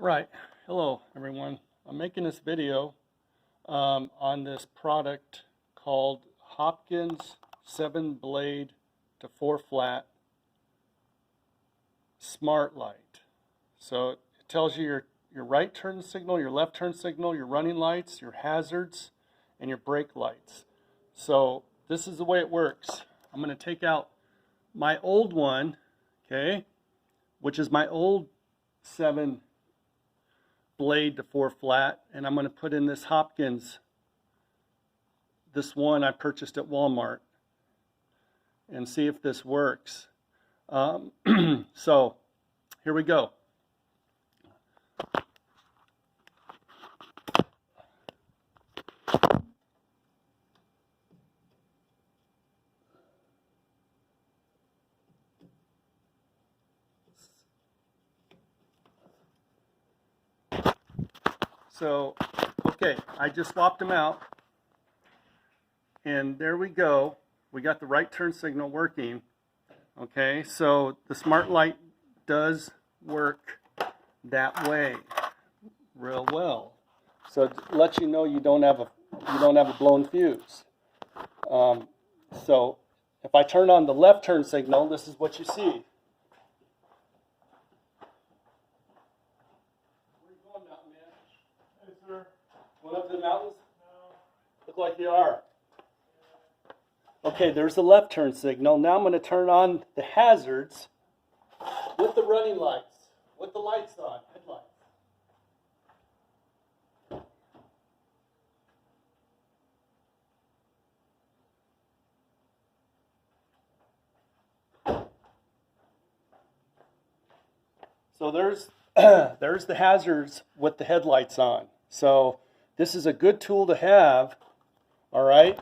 Right. Hello, everyone. I'm making this video on this product called Hopkins 7-blade to 4-flat smart light. So it tells you your right turn signal, your left turn signal, your running lights, your hazards, and your brake lights. So this is the way it works. I'm going to take out my old one, okay, which is my old 7 blade to 4-flat, and I'm going to put in this Hopkins, this one I purchased at Walmart, and see if this works. So here we go. So, okay, I just swapped them out, and there we go. We got the right turn signal working. Okay, so the smart light does work that way real well. So it lets you know you don't have a blown fuse. So if I turn on the left turn signal, this is what you see. Going up to the mountains? No. Look like you are. Okay, there's the left turn signal. Now I'm going to turn on the hazards with the running lights, with the lights on, headlights. So there's the hazards with the headlights on. So this is a good tool to have, all right?